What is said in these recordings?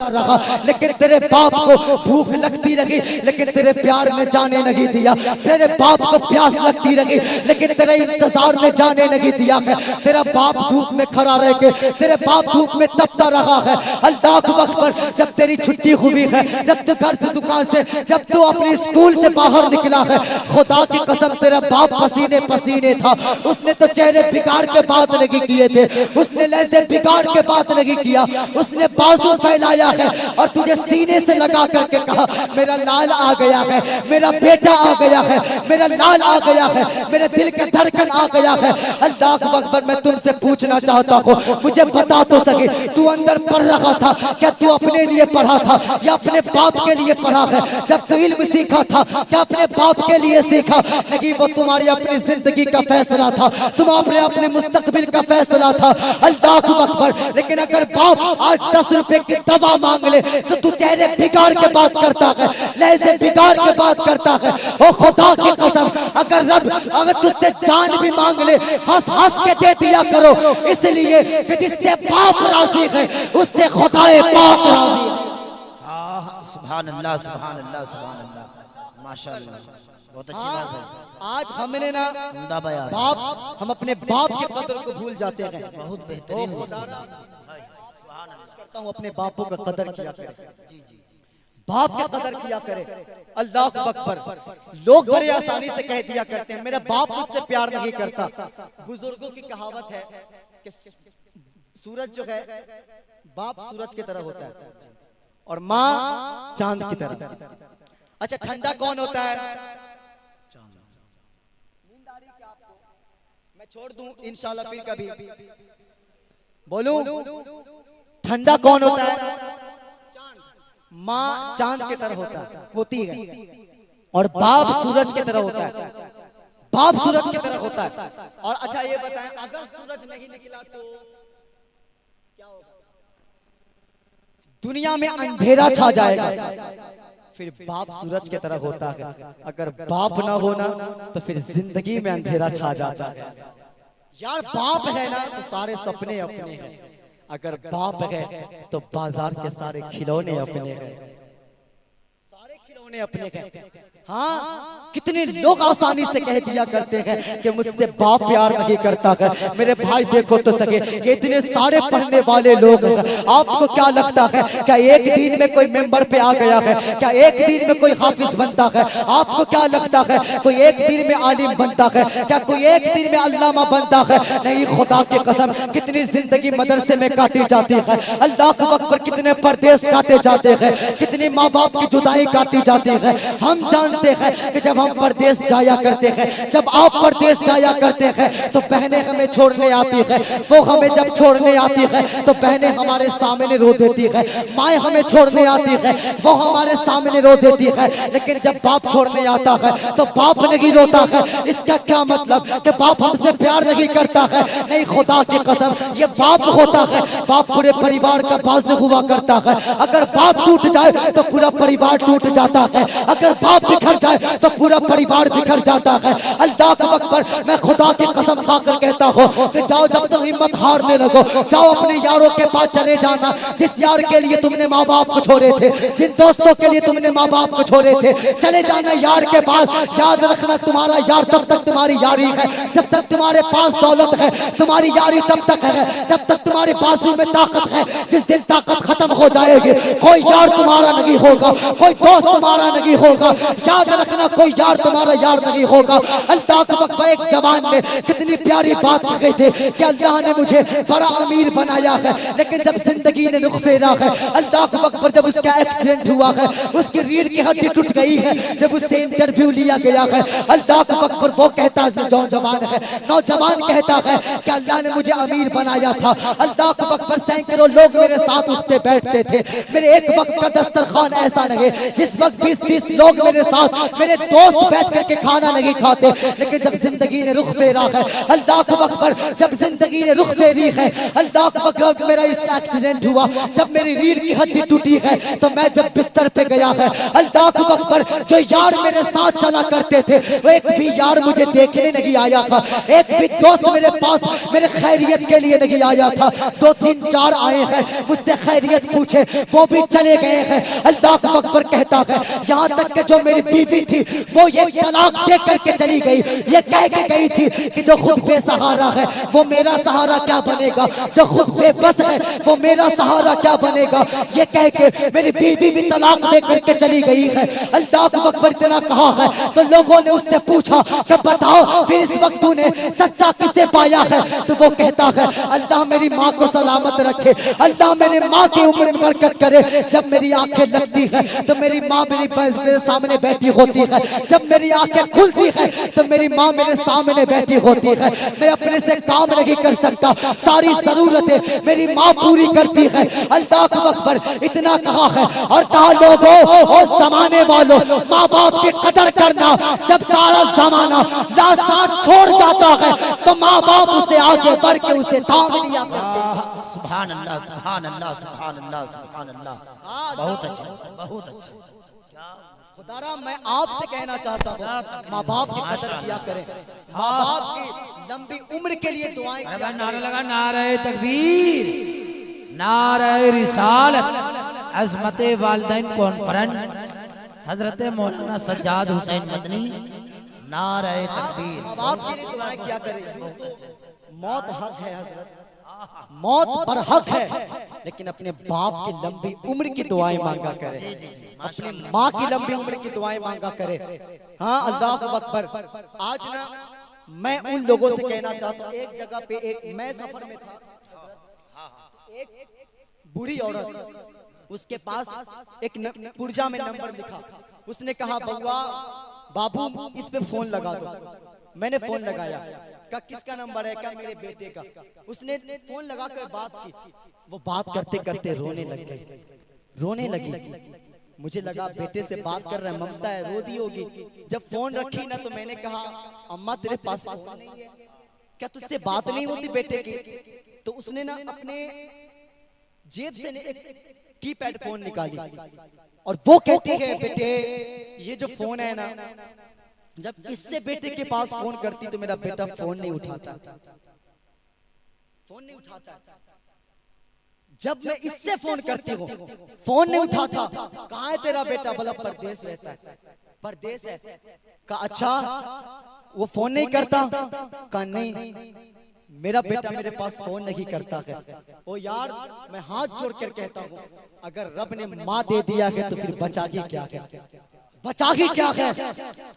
रहा, लेकिन तेरे बाप को भूख लगती रही, लेकिन तेरे प्यार ने जाने नहीं दिया। तेरे बाप को प्यास लगती रही, लेकिन तेरे इंतजार ने जाने नहीं दिया है। तेरा बाप धूप में खड़ा रह के, तेरे बाप धूप में तपता रहा है। अल्लाह अकबर, जब तेरी छुट्टी हुई है, जब तू घर की दुकान से, जब तू अपनी स्कूल से बाहर निकला है, खुदा की कसम तेरा बाप पसीने पसीने था। उसने तो चेहरे बिगाड़ के बात नहीं किए थे, उसने लहजे बिगाड़ के बात नहीं किया, उसने बाजू फैलाया है और तुझे सीने से लगा करके कहा मेरा लाल आ गया है, मेरा बेटा आ गया है, मेरा लाल आ गया है, मेरे दिल के धड़कन आ गया है। अल्लाह अकबर, मैं तुमसे पूछना चाहता हूँ, मुझे बता तो सके, तू अंदर पढ़ रहा था क्या? तू अपने लिए पढ़ा था या अपने बाप के लिए पढ़ा है? जब तू इल्म सीखा था क्या अपने बाप के लिए सीखा? नहीं, वो तुम्हारी अपनी जिंदगी का फैसला था, तुम्हारे अपने मुस्तकबिल का फैसला था। अल्लाह अकबर, लेकिन अगर बाप आज 10 रुपए की दवा मांग ले तो तू चेहरे बिगाड़ के बात करता है, लहजे बिगाड़ के बात करता है। ओ खुदा की कसम, अगर तुझसे जान भी मांग ले, हंस हंस के दे दिया करो, इसलिए कि जिससे बाप राजी है उससे खुदाए पाक राजी है। सुभान अल्लाह, सुभान अल्लाह, सुभान अल्लाह, माशाअल्लाह, बहुत अच्छी बात है। आज हमने ना बाप, हम अपने बाप के कदर को भूल जाते हैं। बहुत बेहतरीन करता हूँ, अपने बापों का कदर किया करे, बाप के कदर किया करे। अल्लाह अकबर, लोग बड़े आसानी से कह दिया करते हैं मेरा बाप मुझसे प्यार नहीं करता। बुजुर्गों की कहावत है कि सूरज जो है, बाप सूरज की तरह होता है और माँ चांद की तरह। अच्छा, ठंडा कौन होता है? नींद आ रही क्या आपको? मैं छोड़ दूं इंशाल्लाह फिर कभी बोलूं। ठंडा कौन होता है? माँ चांद की तरह होती है और बाप सूरज की तरह होता है, बाप सूरज की तरह होता है। और अच्छा ये बताएं, अगर सूरज नहीं निकला तो क्या होगा? दुनिया में अंधेरा छा जाएगा। फिर बाप सूरज की तरह होता है, अगर बाप ना होना तो फिर जिंदगी में अंधेरा छा जाता है। यार बाप है ना तो सारे सपने अपने हैं, अगर बाप है तो बाजार के सारे खिलौने अपने हैं, सारे खिलौने अपने हैं। हाँ, कितने लोग आसानी से कह दिया करते हैं कि मुझसे बाप प्यार नहीं करता है। मेरे भाई देखो तो सके, ये इतने सारे पढ़ने वाले लोग हैं, आपको क्या लगता है क्या एक दिन में कोई मेंबर पे आ गया है? क्या एक दिन में कोई हाफिज बनता है? आपको क्या लगता है कोई एक दिन में आलिम बनता है? क्या कोई एक दिन में अल्लामा बनता है? नहीं, खुदा की कसम, कितनी जिंदगी मदरसे में काटी जाती है। अल्लाह अकबर, कितने परदेश काटे जाते हैं, कितनी माँ बाप की जुदाई काटी जाती है। हम जानते हैं कि जब हम परदेश जाया करते हैं, जब आप परदेश जाया करते हैं तो बहनें हमें छोड़ने आती है, वो हमें जब छोड़ने आती है तो बहनें हमारे सामने रो देती है, माए हमें छोड़ने आती है, वो हमारे सामने रो देती है। लेकिन जब बाप छोड़ने आता है तो बाप नहीं रोता है। इसका क्या मतलब कि बाप हमसे प्यार नहीं करता है? नहीं, खुदा की कसम, ये बाप होता है, बाप पूरे परिवार का बाज़ हुआ करता है। अगर बाप टूट जाए तो पूरा परिवार टूट जाता है, अगर बाप बिखर जाए तो पूरा परिवार बिखर जाता है। अल्लाह अकबर, मैं खुदा की कसम खाकर कहता हूँ कि जाओ, जब तक हिम्मत हारने लगो, जाओ अपने यारों के पास चले जाना, जिस यार के लिए तुमने माँ बाप को छोड़े थे, जिन दोस्तों के लिए तुमने माँ बाप को छोड़े थे, चले जाना यार के पास। याद रखना, तुम्हारा यार तब तक तुम्हारी यारी है जब तक तुम्हारे पास दौलत है, तुम्हारी यारी तब तक है जब तक तुम्हारे बाजू में ताकत है। जिस दिन ताकत खत्म हो जाएगी, कोई यार तुम्हारा नहीं होगा, कोई दोस्त तुम्हारा नहीं होगा। याद रखना, कोई यार तुम्हारा यार नहीं होगा। अल्लाह अकबर, एक जवान ने कितनी प्यारी बात कही थी कि अल्लाह ने मुझे बड़ा अमीर बनाया है, लेकिन जब जिंदगी ने रुख फेरा है, अल्लाह अकबर, जब उसका एक्सीडेंट हुआ है, उसकी रीढ़ की हड्डी टूट गई है, जब उससे इंटरव्यू लिया गया है, अल्लाह अकबर, वो कहता है, नौजवान कहता है कि अल्लाह ने मुझे अमीर बनाया था। अल्लाह अकबर, सैकड़ों लोग मेरे साथ उठते बैठते थे, मेरे एक वक्त का दस्तरखान ऐसा नहीं जिस वक्त 20-30 लोग मेरे साथ, मेरे दोस्त दोस्त बैठ करके खाना नहीं खाते, लेकिन जब जिंदगी ने रुख फेरा है, अल्लाह अकबर, जब जिंदगी ने रुख फेरी है, अल्लाह अकबर, मेरा इस एक्सीडेंट हुआ, जब मेरी रीढ़ की हड्डी टूटी है, तो मैं जब बिस्तर पे गया है, अल्लाह अकबर, जो यार मेरे साथ चला करते थे, वो एक भी यार मुझे देखने नहीं आया था, एक भी दोस्त मेरे पास मेरे खैरियत के लिए नहीं आया था। 2 3 4 आए हैं, मुझसे खैरियत पूछे, वो भी चले गए हैं। अल्लाह अकबर कहता है, यहाँ तक कि जो मेरी बीवी थी वो ये तलाक दे करके चली गई, ये कह के गई थी कि जो खुद बेसहारा है वो मेरा सहारा क्या बनेगा, जो खुद बेबस है वो मेरा सहारा क्या बनेगा, ये कह के मेरी बीवी भी तलाक दे करके चली गई है। अल्लाह अकबर इतना कहा है तो लोगों ने उससे पूछा कि बताओ फिर इस वक्त तूने सच्चा किसे पाया है, तो वो कहता है अल्लाह मेरी माँ को सलामत रखे, अल्लाह मेरी माँ की उम्र में बरकत करे। जब मेरी आंखें लगती है तो मेरी माँ मेरे सामने बैठी होती है, जब मेरी आंखें खुलती है तो मेरी माँ मेरे सामने बैठी होती है। मैं अपने से काम नहीं कर सकता, सारी जरूरतें मेरी माँ पूरी करती है। अल्लाह अकबर इतना कहा है और कहा लोगों और जमाने वालों, माँ बाप की कदर करना। जब सारा जमाना साथ छोड़ जाता है तो माँ बाप उसे आगे बढ़ के उसे थाम लिया करते हैं। सुभान अल्लाह, सुभान अल्लाह, सुभान अल्लाह, सुभान अल्लाह। बहुत अच्छा, बहुत अच्छा। खुदारा मैं आपसे कहना चाहता हूँ माँ बाप की कदर किया करें, माँ बाप की लंबी उम्र के लिए दुआएं किया करें। नारा लगा, नारे तकबीर, नारे रिसालत, अज़मत वालिदैन कॉन्फ्रेंस, हजरत मौलाना सज्जाद हुसैन मदनी, नारे तकबीर। माँ बाप के लिए दुआएं किया करें। मौत हक है हजरत, मौत पर हक है, लेकिन अपने बाप की लंबी उम्र की दुआएं मांगा करे, अपनी माँ की लंबी उम्र की दुआएं मांगा करे। हाँ अल्लाह अकबर। आज ना मैं उन लोगों से कहना चाहता हूँ, एक जगह पे एक मैं सफर में था, एक बूढ़ी औरत, उसके पास एक पुर्जा में नंबर लिखा, उसने कहा बउआ बाबू इस पे फोन लगा दो। मैंने फोन लगाया, का किसका नंबर है, क्या मेरे बेटे का। उसने फोन लगाकर बात की, वो बात करते करते रोने लग गई, रोने लगी। मुझे लगा बेटे से बात कर रहा है, ममता है, रो दी होगी। जब फोन रखी ना तो मैंने कहा अम्मा तेरे पास फोन नहीं है क्या, तुझसे बात नहीं होती बेटे की। तो उसने ना अपने जेब से एक कीपैड फोन निकाली और वो कहती है बेटे ये जो फोन है ना, जब इससे बेटे के पास फोन करती तो मेरा बेटा फोन नहीं उठाता, फोन नहीं उठाता। जब मैं इससे फोन करती हूँ फोन नहीं उठाता। कहाँ है तेरा बेटा, बोला परदेश रहता है। परदेश है, कहा अच्छा वो फोन नहीं करता, कहा नहीं मेरा बेटा मेरे पास फोन नहीं करता है। ओ यार मैं हाथ जोड़ कर कहता हूँ, अगर रब ने माँ दे दिया है तो फिर बचागी क्या है, बचागी क्या है।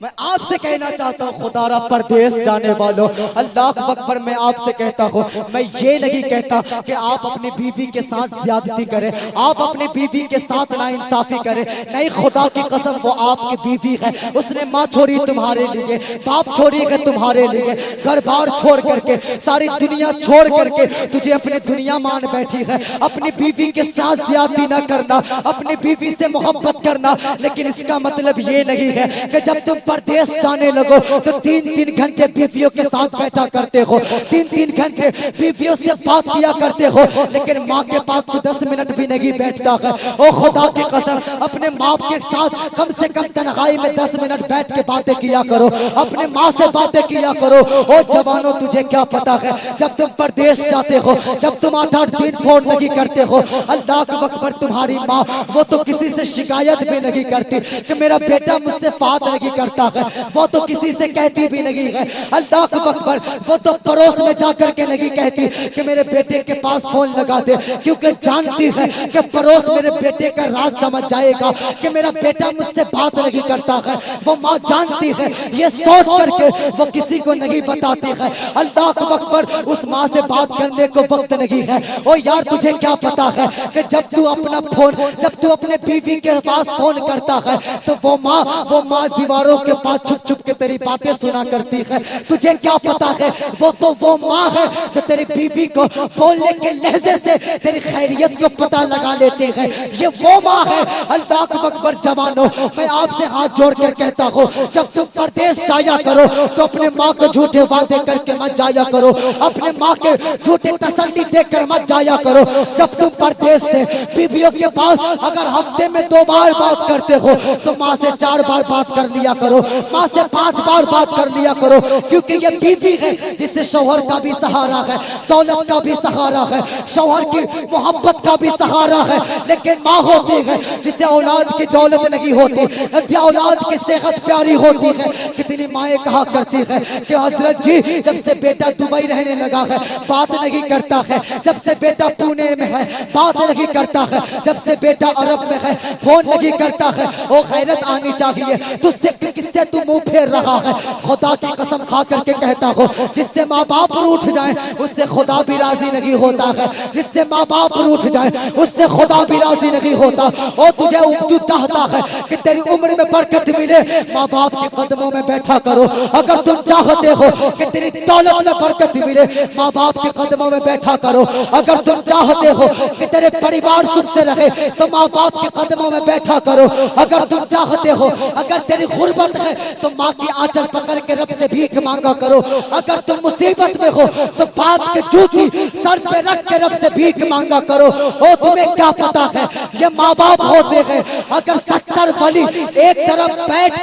मैं आपसे कहना चाहता हूँ खुदारा परदेश जाने वालों, अल्लाह अकबर, मैं आपसे कहता हूँ, मैं ये नहीं कहता कि आप अपनी बीवी के साथ ज्यादती करें, आप अपनी बीवी के साथ नाइंसाफी करें। नहीं, खुदा की कसम वो आपकी बीवी है, उसने माँ छोड़ी तुम्हारे लिए, बाप छोड़ी है तुम्हारे लिए, घर बार छोड़ करके, सारी दुनिया छोड़ करके तुझे अपनी दुनिया मान बैठी है। अपनी बीवी के साथ ज्यादती न करना, अपनी बीवी से मोहब्बत करना, लेकिन इसका मतलब ये नहीं है कि जब तुम परदेश जाने लगो तो 3-3 घंटे बीवियों के साथ बैठा करते हो, 3-3 घंटे बीवियों से बात किया करते हो, लेकिन माँ के पास तो 10 मिनट भी नहीं बैठता है। ओ खुदा की कसम, अपने माँ के साथ कम से कम तन्हाई में 10 मिनट बैठ के बातें किया करो, अपने माँ से बातें किया करो। ओ जवानों तुझे क्या पता है, जब तुम परदेश जाते हो, जब तुम 8-8 दिन फोन नहीं करते हो, अल्लाह अकबर तुम्हारी माँ वो तो किसी से शिकायत भी नहीं करती कि मेरा बेटा मुझसे बात नहीं करता है, वो तो किसी से कहती भी नहीं है। अल्लाह अकबर, वो तो पड़ोस में जाकर के नहीं कहती कि मेरे बेटे के पास फोन लगा दे, क्योंकि जानती है कि पड़ोस मेरे बेटे का राज समझ जाएगा कि मेरा बेटा मुझसे बात नहीं करता है। वो माँ जानती है, ये सोच करके वो किसी को नहीं बताती है। अल्लाह अकबर, उस माँ से बात करने को वक्त नहीं है। ओ यार तुझे क्या पता है कि जब तू अपना फोन, जब तू अपने बीवी के पास फोन करता है तो वो वो माँ दीवारों के पास छुप छुप के तेरी बातें सुना करती है। तुझे क्या पता है वो माँ है जो तेरी बीवी को बोलने के लहजे से तेरी खैरियत को पता लगा लेती है। ये वो माँ है। अल्लाह अकबर जवानों, मैं आपसे हाथ जोड़ कर कहता हूँ, जब तुम परदेश जाया करो तो अपने माँ को झूठे वादे करके मत जाया करो, अपने माँ के झूठे तसल्ली देकर मत जाया करो। जब तुम परदेश से बीवियों के पास अगर हफ्ते में 2 बार बात करते हो तो माँ से 4 बार बात कर लिया करो, माँ से 5 बार बात कर लिया करो, क्योंकि ये बीवी है जिससे शौहर का भी सहारा है, दौलत का भी सहारा है, शौहर की मोहब्बत का भी सहारा है। लेकिन माँ होती है जिसे औलाद की दौलत नहीं होती, औलाद की सेहत प्यारी होती है। कितनी माएँ कहा करती है कि हजरत जी जब से बेटा दुबई रहने लगा है बात नहीं करता है, जब से बेटा पुणे में है बात नहीं करता है, जब से बेटा अरब में है फोन नहीं करता है। वो गैरत आनी चाहिए तुझसे, किससे तू मुंह फेर रहा है। खुदा की कसम खा करके कहता हो, जिससे माँ बाप रूठ जाए उससे खुदा भी राजी नहीं होता है, जिससे माँ बाप रूठ जाए उससे खुदा भी राजी नहीं होता। और तुझे तू चाहता है कि तेरी उम्र में बरकत मिले, माँ बाप के कदमों में बैठा करो। अगर तुम चाहते हो कि तेरी दौलत में बरकत मिले, माँ बाप के कदमों में बैठा करो। अगर तुम चाहते हो कि तेरे परिवार सुख से रहे तो माँ बाप के कदमों में बैठा करो। अगर तुम चाहते हो, अगर तेरी गुर्बत है तो माँ की आंचल पकड़ के रब से भीख मांगा करो। अगर तुम मुसीबत में हो तो बाप के जूती सर पे रख के रब से भीख मांगा करो। ओ तुम्हें क्या पता है ये माँ बाप होते हैं। अगर 70 वली एक तरफ बैठ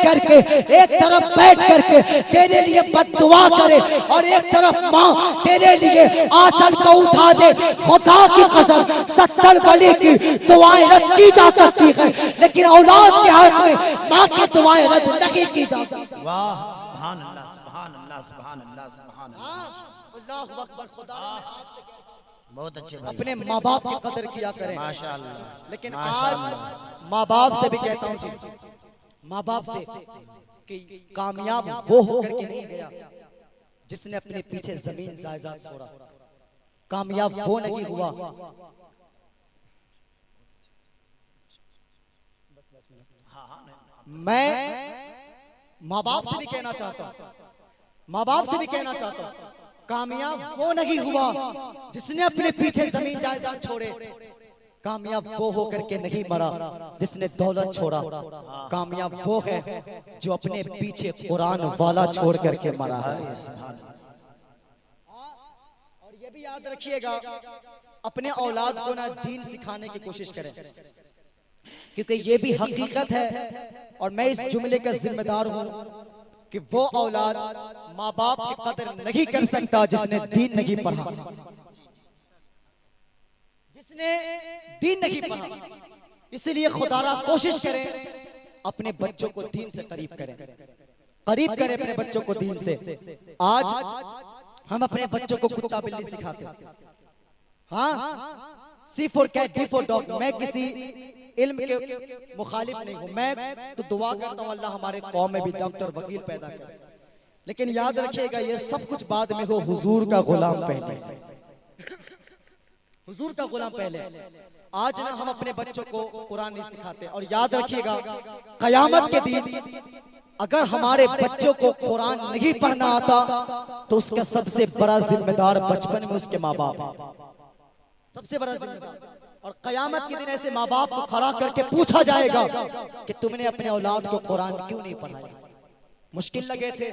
करके तेरे लिए बद्दुआ करे और एक तरफ माँ तेरे लिए आंचल को उठा दे, खुदा की कसम 70 वली की दुआएं रद्द की जा सकती है, लेकिन औलाद के हाथ में माँ की दुआएं रद्द नहीं की जा सकती। वाह, सुभान अल्लाह, सुभान अल्लाह, सुभान अल्लाह, सुभान अल्लाह। अल्लाहु अकबर। खुदा बहुत अच्छे भाई, अपने माँ बाप की कदर किया करें। माशाअल्लाह। लेकिन आज माँ बाप से भी कहता हूँ जी, माँ बाप से कि कामयाब वो होकर के नहीं गया जिसने अपने पीछे जमीन जायदाद छोड़ा, कामयाब वो नहीं हुआ। मैं माँ बाप से भी कहना चाहता हूँ, माँ बाप से भी कहना चाहता हूँ, कामयाब वो नहीं हुआ जिसने अपने पीछे जमीन जायदाद छोड़े, कामयाब वो होकर के नहीं मरा जिसने दौलत छोड़ा, कामयाब वो है जो अपने पीछे कुरान वाला छोड़ करके मरा है। और ये भी याद रखिएगा, अपने औलाद को ना दीन सिखाने की कोशिश करें, क्योंकि ये भी हकीकत है और मैं इस जुमले का जिम्मेदार हूं कि वो औलाद माँ बाप की कदर नहीं कर सकता जिसने दीन नहीं पढ़ा, जिसने दीन नहीं पढ़ा। इसलिए खुदारा कोशिश करें अपने बच्चों को दीन से करीब करें अपने बच्चों को दीन से। आज हम अपने बच्चों को कुत्ता बिल्ली सिखाते हैं, हाँ, C for cat, D for dog। मैं किसी इल्म के मुखालिफ नहीं हूँ, मैं तो दुआ करता हूँ अल्लाह हमारे कौम में भी डॉक्टर वकील पैदा करे, लेकिन याद रखिएगा ये सब कुछ बाद में हो, हुजूर का गुलाम पहले, हुजूर का गुलाम पहले। आज ना हम अपने बच्चों को कुरान नहीं सिखाते, और याद रखिएगा कयामत के दिन अगर हमारे बच्चों को कुरान नहीं पढ़ना आता तो उसका सबसे बड़ा जिम्मेदार बचपन में उसके माँ बाप, सबसे बड़ा जिम्मेदार। और कयामत के दिन ऐसे माँ बाप को खड़ा करके पूछा जाएगा कि तुमने अपने औलाद को कुरान क्यों नहीं पढ़ाया। मुश्किल लगे थे,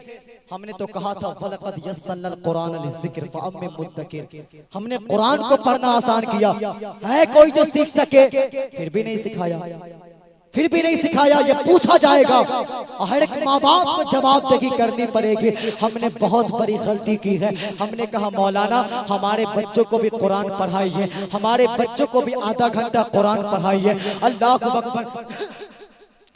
हमने तो कहा था वलक़द यस्सरनल कुरान लिज़िक्र फ़अम्मिन मुद्दकिर, हमने कुरान को पढ़ना आसान किया है, कोई जो सीख सके, फिर भी नहीं सिखाया, फिर भी नहीं सिखाया। ये पूछा जाएगा, हर एक माँ बाप को जवाबदेही करनी पड़ेगी। हमने बहुत बड़ी गलती की है, हमने कहा मौलाना हमारे बच्चों को भी कुरान पढ़ाइए, हमारे बच्चों को भी आधा घंटा कुरान पढ़ाइए। अल्लाह अकबर,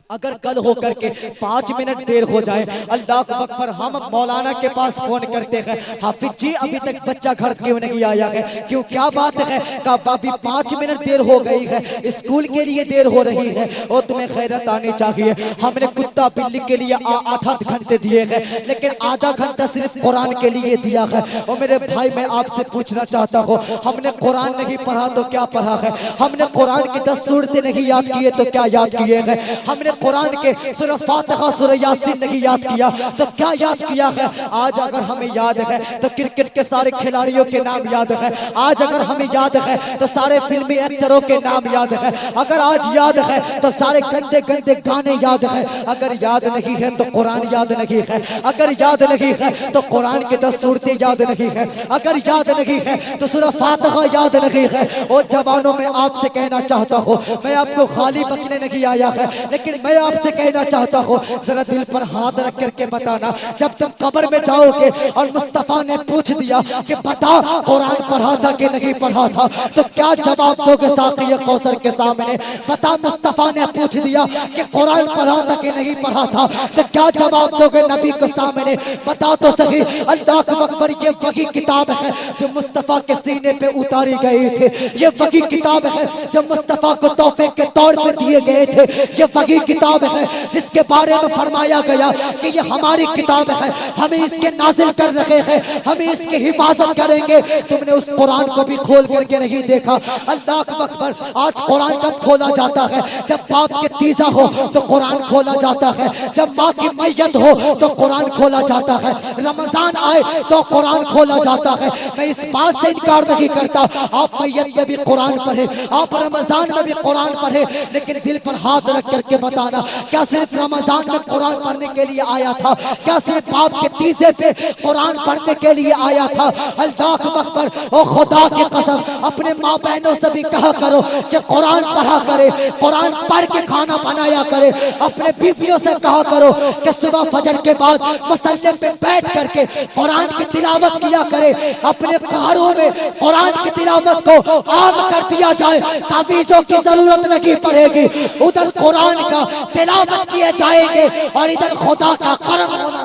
अगर कल होकर के 5 मिनट देर हो जाए, अल्लाह अकबर, हम मौलाना के पास फोन करते हैं, हाफिज जी अभी तक बच्चा घर क्यों नहीं आया है, क्यों क्या बात है, का अभी 5 मिनट देर हो गई है, स्कूल के लिए देर हो रही है, और तुम्हें खैरत आनी चाहिए। हमने कुत्ता बिल्ली के लिए 8-8 घंटे दिए हैं, लेकिन आधा घंटा सिर्फ कुरान के लिए दिया है। और मेरे भाई मैं आपसे पूछना चाहता हूँ, हमने कुरान नहीं पढ़ा तो क्या पढ़ा है, हमने कुरान की 10 सूरतें नहीं याद किए तो क्या याद किए हैं, हमने कुरान के सूरह फातिहा सूरह यासीन नहीं याद किया तो क्या याद किया है? आज अगर हमें याद है तो क्रिकेट के सारे खिलाड़ियों के नाम याद है, आज अगर हमें याद है तो सारे फिल्मी एक्टरों के नाम याद है, अगर आज याद है तो सारे गंदे गंदे गाने याद है, अगर याद नहीं है तो कुरान याद नहीं है, अगर याद नहीं है तो कुरान के 10 सूरतें याद नहीं है, अगर याद नहीं है तो सूरह फातिहा याद नहीं है। और जवानों में आपसे कहना चाहता हूँ, मैं आपको खाली बकने नहीं आया है, लेकिन मैं आपसे कहना चाहता हूँ जरा दिल पर हाथ रख करके बताना, जब तुम कब्र में जाओगे और मुस्तफा ने पूछ दिया कि बता कुरान पढ़ा था कि नहीं पढ़ा था, तो क्या जवाब दोगे साक़ी कौसर के सामने? बता मुस्तफा ने पूछ दिया कि कुरान पढ़ा था कि नहीं पढ़ा था, तो क्या जवाब दोगे नबी के सामने? बता तो सही। अल्लाह अकबर, ये वही किताब है जो मुस्तफा के सीने पे उतारी गई थी, ये वही किताब है जो मुस्तफा को तोहफे के तौर पे दिए गए थे, ये वही किताब है जिसके बारे में फरमाया गया कि ये हमारी किताब है, हमें इसके नाजिल कर रहे हैं, हमें इसकी हिफाजत करेंगे। तुमने उस कुरान को भी खोल करके नहीं देखा। अल्लाह अकबर, आज कुरान कब खोला जाता है? जब बाप के तीजा हो तो कुरान खोला जाता है, जब माँ की मैयत हो तो कुरान खोला जाता है, रमजान आए तो कुरान खोला जाता है। मैं इस बात से इनकार नहीं करता, आप मैयत में भी कुरान पढ़े, आप रमजान में भी कुरान पढ़े, लेकिन दिल पर हाथ रख करके बताना, क्या सिर्फ रमजान में कुरान पढ़ने के लिए आया था? क्या सिर्फ बाप के तीजे पे कुरान पढ़ने के लिए आया था? अल्लाह अकबर, ओ खुदा की कसम, अपने माँ बहनों से भी कहा करो कि कुरान पढ़ा करे, कुरान पढ़ के खाना बनाया करे। अपने बीवियों से कहा करो कि सुबह फजर के बाद मसल्ले पे बैठ करके कुरान की तिलावत किया करे। अपने घरों में कुरान की तिलावत को आम कर दिया जाए, तावीज़ों की जरूरत नहीं पड़ेगी, उधर कुरान का तिलावत किए जाएंगे और इधर खुदा का करम होना।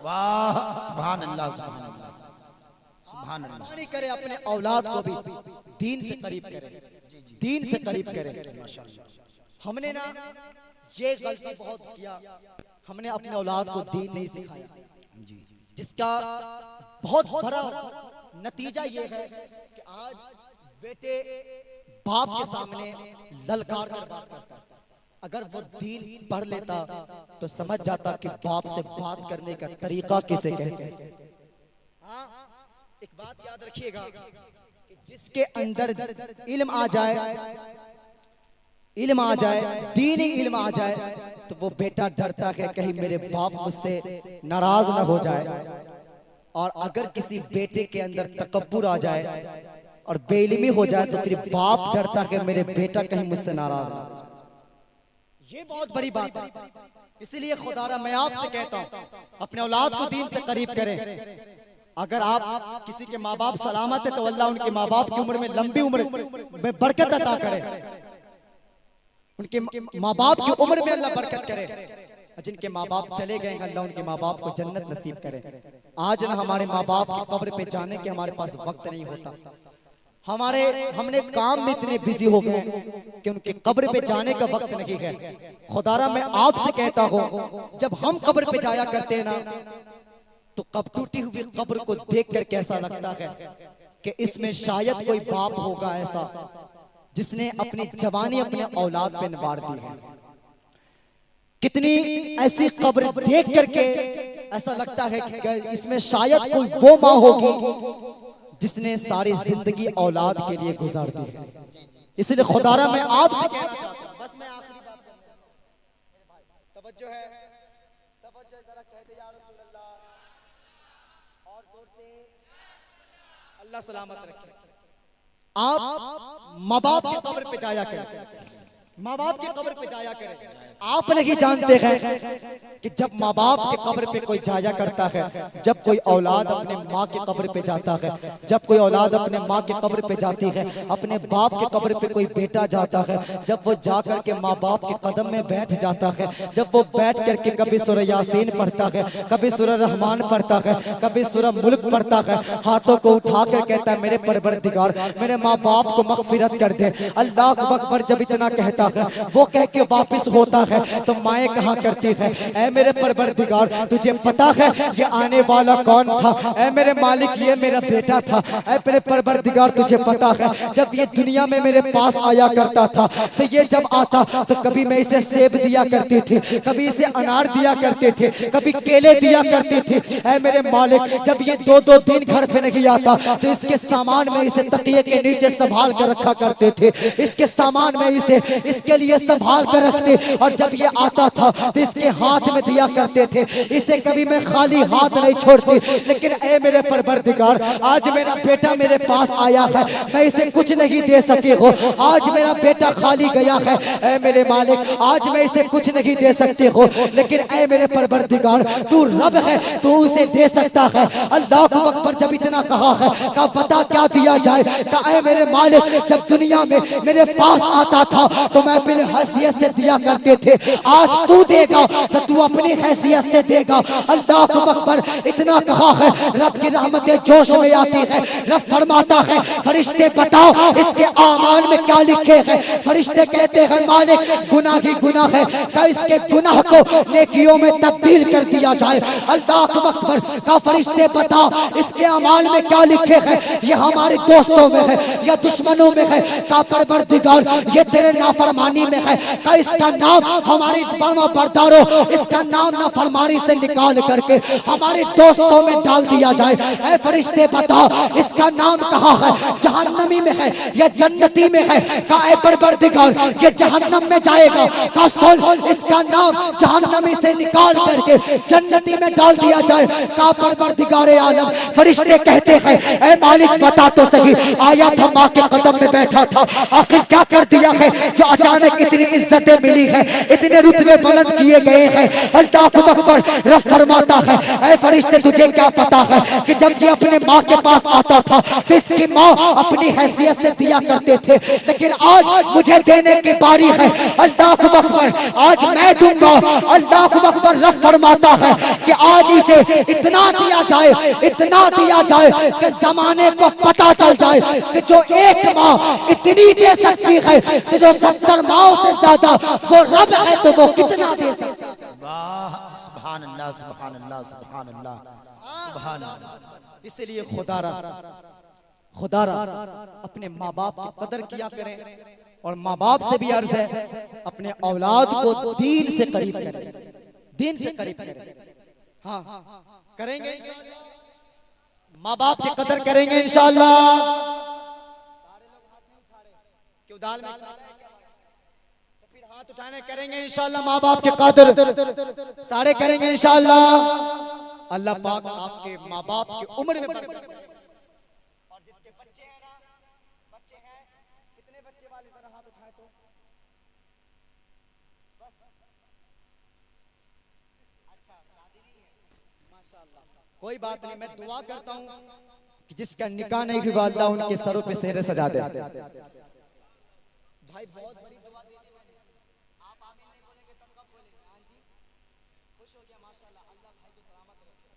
वाह, सुभान अल्लाह, सुभान अल्लाह, सुभान अल्लाह। करे अपने औलाद को भी दीन से करीब करे, दीन से करीब करे। हमने ना ये गलती बहुत किया, हमने अपने औलाद को दीन नहीं सिखाया, जिसका बहुत बड़ा नतीजा ये है कि आज बेटे बाप के सामने ललकार कर बात करता है। अगर वो दीन पढ़ लेता तो समझ जाता कि बाप से बात करने का तरीका किसे कहते हैं। हाँ, एक बात याद रखिएगा कि जिसके अंदर इल्म आ जाए, इल्म आ जाए, दीनी इल्म आ जाए, तो वो बेटा डरता है कहीं मेरे बाप मुझसे नाराज ना हो जाए। और अगर किसी बेटे के अंदर तकब्बुर आ जाए और बेइल्मी हो जाए तो फिर बाप डरता है मेरे बेटा कहीं मुझसे नाराज ना हो। ये बहुत बड़ी बात है। इसीलिए खुदारा मैं आपसे कहता हूँ अपने औलाद को दीन से करीब करें। अगर आप किसी के माँ बाप सलामत है तो अल्लाह उनके माँ बाप की उम्र में लंबी उम्र में बरकत अता करे, उनके माँ बाप की उम्र में अल्लाह बरकत करे। जिनके माँ बाप चले गए अल्लाह उनके माँ बाप को जन्नत नसीब करे। आज ना हमारे माँ बाप की कब्र पे जाने के हमारे पास वक्त नहीं होता, हमने काम में इतने बिजी हो गए कि उनके कब्र पे जाने का वक्त नहीं है। खुदारा मैं आपसे कहता हूँ जब हम कब्र पे जाया करते हैं ना तो कब टूटी हुई कब्र को देख कर कैसा लगता है कि इसमें शायद कोई बाप होगा ऐसा जिसने अपनी जवानी अपने औलाद पे निवार दी है। कितनी ऐसी कब्र देख करके ऐसा लगता है कि इसमें शायद कोई वो माँ होगी जिसने सारी जिंदगी औलाद के लिए गुजार दी है। इसलिए खुदारा मैं आपसे कहना चाहता हूं, बस मैं आखिरी बात तवज्जो है, तवज्जो जरा कह दे या रसूल अल्लाह, और जोर से अल्लाह सलामत रखे। आप माँ बाप की कब्र पे जाया करें, माँ बाप की कब्र पे जाया करें। आप नहीं जानते हैं कि जब माँ बाप के कब्र पे कोई जाया करता है, जब कोई औलाद अपने माँ के कब्र पे जाता है, जब कोई औलाद अपने माँ के कब्र पे जाती है, अपने बाप के कब्र पे कोई बेटा जाता है, जब वो जा करके माँ बाप के कदम में बैठ जाता है, जब वो बैठ करके कभी सूरह यासीन पढ़ता है, कभी सूरह रहमान पढ़ता है, कभी सूरह मुल्क पढ़ता है, हाथों को उठा कर कहता है मेरे परवरदिगार मेरे माँ बाप को मगफिरत कर दे। अल्लाह अकबर जब इतना कहता रहता है, वो कह के वापस होता है तो माएँ कहा करती है, ऐ मेरे परवरदिगार तुझे पता है ये आने वाला कौन था, ऐ मेरे मालिक ये मेरा बेटा था, ऐ मेरे परवरदिगार तुझे पता है जब ये दुनिया में मेरे पास आया करता था तो ये जब आता तो कभी मैं इसे सेब दिया करती थी, कभी इसे अनार दिया करते थे, कभी केले दिया करती थी, ऐ मेरे मालिक जब ये 2-2 दिन घर पे नहीं आता तो इसके सामान में इसे तकिए के नीचे संभाल कर रखा करते थे, इसके सामान में इसे इसके लिए संभाल कर रखते, और जब ये आता था तो इसके हाथ में दिया करते थे, इसे कभी मैं खाली हाथ नहीं छोड़ती। लेकिन ऐ मेरे परवरदिगार आज मेरा बेटा मेरे पास आया है, मैं इसे कुछ नहीं दे सकी हो, आज मेरा बेटा खाली गया है, ऐ मेरे मालिक आज मैं इसे कुछ नहीं दे सकती हो, लेकिन ऐ मेरे परवरदिगार तू रब है, तू उसे दे सकता है। अल्लाह को अकबर जब इतना कहा है का बता क्या दिया जाए, का ऐ मेरे मालिक जब दुनिया में मेरे पास आता था तो मैं अपनी हैसियत से दिया करते थे, आज तू देगा तो तू अपनी हैसियत से देगा। अल्लाह को अकबर इतना कहा है, रब की रहमतें जोश में आती है, रब फरमाता है फरिश्ते बताओ इसके आमाल में क्या लिखे हैं, फरिश्ते कहते हैं मालिक गुनाह ही गुनाह है, का इसके गुनाह को नेकियों में तब्दील कर दिया जाए। अल्लाह को अकबर का फरिश्ते बताओ इसके अमाल में क्या लिखे हैं, ये हमारे दोस्तों में है या दुश्मनों में है, का परवरदिगार ये तेरे नाफरमानी में है, का इसका नाम हमारी बरदारो इसका नाम नाफरमानी से निकाल करके हमारे दोस्तों में डाल दिया जाए। ऐ फरिश्ते बताओ इसका नाम कहाँ है, जहन्नमी में है या जन्नती में है, का ऐ परवरदिगार ये जहन्नम में जाएगा, का सुन इसका नाम जहन्नमी से निकाल करके जन्नती में डाल दिया जाए। का परवरदिगार आलम फरिश्ते कहते हैं ऐ मालिक बता तो सही, आया था माँ के कदम में बैठा था, आखिर क्या कर दिया है जो अचानक इतनी इज्जतें मिली है, इतने रुतबे बुलंद किए गए हैं। अल्लाह को अकबर रब फरमाता है ऐ फरिश्ते तुझे क्या पता है कि जब ये अपने माँ के पास आता था तो इसकी माँ अपनी हैसियत से दिया करते थे, लेकिन आज मुझे देने की बारी है। अल्लाह को अकबर आज मैं दूंगा। अल्लाह को अकबर रब फरमाता है कि आज इसे इतना दिया जाए, इतना दिया जाए कि जमाने को पता चल जाए कि जो एक माँ इतनी दे सकती है कि जो 70 माओं से ज्यादा वो रब है तो वो कितना दे सकता है। वाह सुभान अल्लाह सुभान अल्लाह सुभान अल्लाह सुभान अल्लाह। इसलिए खुदारा अपने माँ बाप की कदर किया करें, और माँ बाप से भी अर्ज है अपने औलाद को दीन से करीब करें, दीन से करीब करें। हाँ करेंगे माँ बाप की कदर करेंगे इंशाअल्लाह। क्यों दाल में तो फिर हाथ उठाने करेंगे इंशाअल्लाह, माँ बाप के कदर सारे करेंगे इंशाअल्लाह। अल्लाह पाक आपके माँ बाप की उम्र में बरकत करे। और जिसके बच्चे हैं ना, बच्चे हैं कितने बच्चे वाले जरा हाथ उठाए तो बस। अच्छा शादी नहीं है माशाअल्लाह, कोई बात नहीं, मैं दुआ करता हूँ कि जिसका निकाह नहीं हुआ अल्लाह उनके सरों पे सेहरे सजा दे। भाई बहुत बड़ी दुआ दी थी मैंने, आप आमीन नहीं बोलेंगे तब कब बोलेंगे? हाँ जी खुश हो गया माशाल्लाह, अल्लाह भाई को सलामत रखे,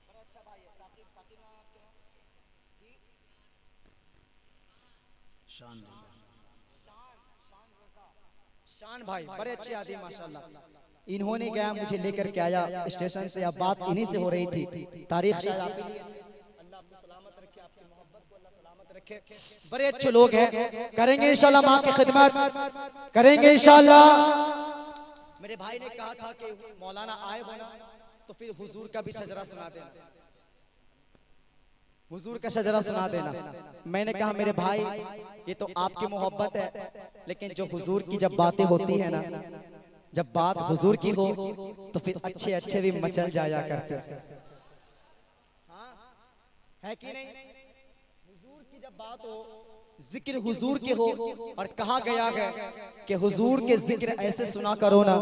बड़ा अच्छा भाई है। साकिब साकिब नाम आपके हैं जी? शान शान भाई बड़े अच्छे आदमी माशाल्लाह। इन्होंने क्या मुझे लेकर के आया स्टेशन से, अब बात इन्हीं से हो रही थी, तारीख शायद आप ही लिए। अल्लाह आपको सलामत रखे, आपकी मोहब्बत को अल्लाह सलामत रखे। बड़े अच्छे लोग हैं, करेंगे इंशाल्लाह माँ की खिदमत करेंगे इंशाल्लाह। मेरे भाई ने कहा था कि मौलाना आए हो ना तो फिर हुजूर का भी शजरा सुना देना, हुजूर का शजरा सुना देना। मैंने कहा मेरे भाई ये तो आपकी मोहब्बत है, लेकिन जो हुजूर की जब बातें होती है ना, जब बात हुजूर की हो तो फिर अच्छे अच्छे भी मचल जाया करते हैं, है कि नहीं? हुजूर की जब बात हो, जिक्र हुजूर के हो, और कहा गया है कि हुजूर के जिक्र ऐसे सुना करो ना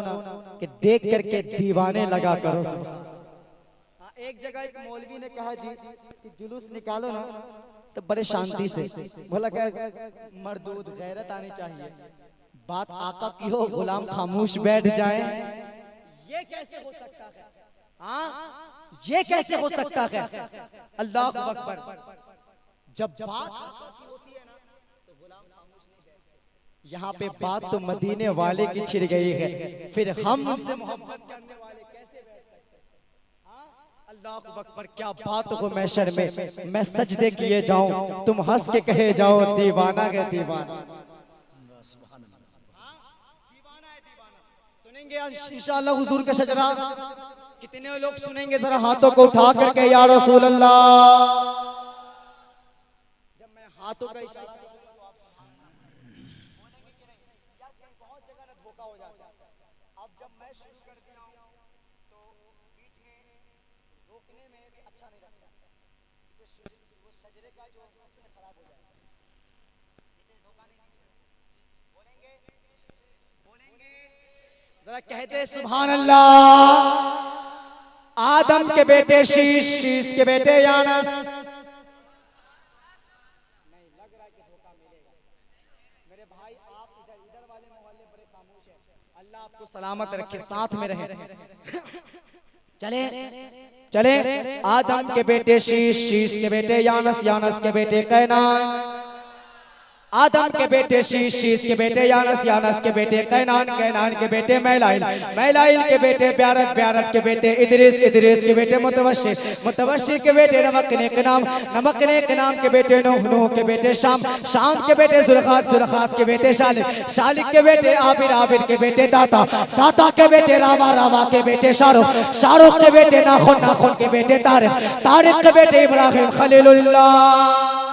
कि देख करके दीवाने लगा करो। एक जगह एक मौलवी ने कहा जी कि जुलूस निकालो ना तो बड़े शांति से, बोला क्या मर्दूद गैरत आनी चाहिए, बात आका की हो गुलाम खामोश बैठ जाए, ये कैसे हो सकता है? हाँ ये कैसे हो सकता है? अल्लाह अकबर। जब बात आका की होती है ना तो गुलाम खामोश नहीं बैठते, यहाँ पे बात तो मदीने वाले की छिड़ गई है, फिर हम उनसे मोहब्बत करने वाले कैसे बैठ सकते हैं? अल्लाह अकबर, क्या बात हो महशर में, मैं सजदे किए जाऊं, तुम हंस के कहे जाओ दीवाना है दीवाना। सुनेंगे इंशाअल्लाह हुजूर का शजरा? कितने लोग सुनेंगे? जरा हाथों को उठा करके या रसूल अल्लाह। जब मैं हाथों का इशारा अब जब मैं शुरू कर दिया हूं तो बीच में रोकने में भी अच्छा नहीं लगता, वो सजरे का जो मसला खराब हो जाएगा। इसे धोखा नहीं दीजिए। बोलेंगे जरा कहते सुभान अल्लाह। आदम के बेटे शीश, शीश के बेटे यानस। नहीं लग रहा है कि धोखा मिलेगा। मेरे भाई आप इधर वाले मोहल्ले बड़े खामोश हैं। अल्लाह आपको सलामत रखे, साथ में रहे। चले चले। आदम के बेटे शीश, शीश के बेटे यानस, यानस के बेटे कैनान। आदम के बेटे शीश, शीश के बेटे यानस, यानस के बेटे कैनान, कैनान के बेटे मैलाइल, मैलाइल के बेटे ब्यारत, ब्यारत के बेटे इदरीस, इदरीस के बेटे मुतवश्शिर, मुतवश्शिर के बेटे नमकने के नाम, नमकने के नाम के बेटे नूह, नूह के बेटे शाम, शाम के बेटे जुल्खात, जुल्खात के बेटे शालिक, शालिक के बेटे आबिर, आबिर के बेटे दाता, दाता के बेटे रावा, रावा के बेटे शाहरुख, शाहरुख के बेटे नाखुन, नाखुन के बेटे तारिक, तारिक के बेटे इब्राहिम खलीलुल्लाह,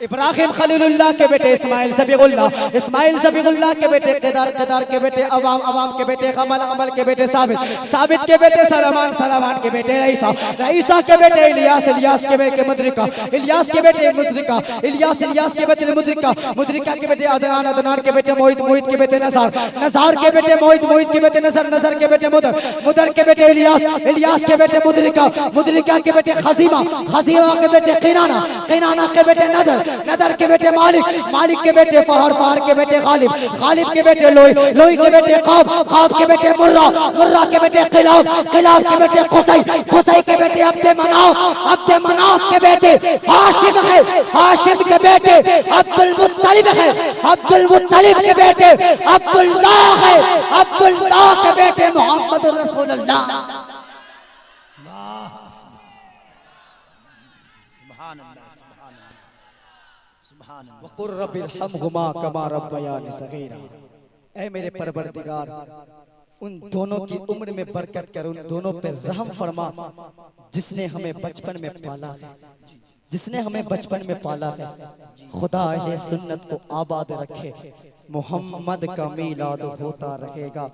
इब्राहिम खलीलुल्लाह के बेटे इस्माइल ज़बीहुल्लाह, इस्माइल ज़बीहुल्लाह के बेटे केदार, केदार के बेटे अवाम, अवाम के बेटे कमल, कमल के बेटे साबित, साबित के बेटे सलमान, सलमान के बेटे रईसा, रईसा के बेटे इलियास, इलियास के बेटे मुद्रिका, इलियास के बेटे मुद्रिका, इलियास, इलियास के बेटे मुद्रिका, मुद्रिका के बेटे अदनान, अदनान के बेटे मोहित, मोहित के बेटे नज़ार, नज़ार के बेटे मोहित, मोहित के बेटे नज़र, नज़र के बेटे मुदर, मुदर के बेटे इलियास, इलियास के बेटे मुद्रिका, मुद्रिका के बेटे खजीमा, खजीमा के बेटे किनाना, किनाना के बेटे नदर, नदर के बेटे मालिक, मालिक के बेटे फहर, फहर के बेटे गालिब, गालिब के बेटे लोई, लोई के बेटे काब, काब के बेटे मुर्रा, मुर्रा के बेटे किलाब, किलाब के बेटे कुसै, कुसै के बेटे अब्दे मनाफ, अब्दे मनाफ के बेटे हाशिम है, हाशिम के बेटे अब्दुल मुत्तलिब है, अब्दुल मुत्तलिब के बेटे अब्दुल्लाह है, अब्दुल्लाह के बेटे मोहम्मद रसूलुल्लाह। सुभान अल्लाह, सुभान अल्लाह, सुभान अल्लाह। वक़ुर रब्बिरहमहुमा कमा रब्बयानी सगीरा। ऐ मेरे परवरदिगार, उन दोनों की उम्र में बरकत कर, उन दोनों पे रहम फरमा जिसने हमें बचपन में पाला है, जिसने हमें बचपन में पाला है। खुदा ये सुन्नत को आबाद रखे, मोहम्मद का मीलाद होता रहेगा।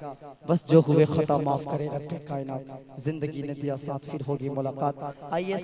बस जो हुए खता माफ करे रब्बे कायनात। जिंदगी ने दिया साथ, फिर होगी मुलाकात। आइए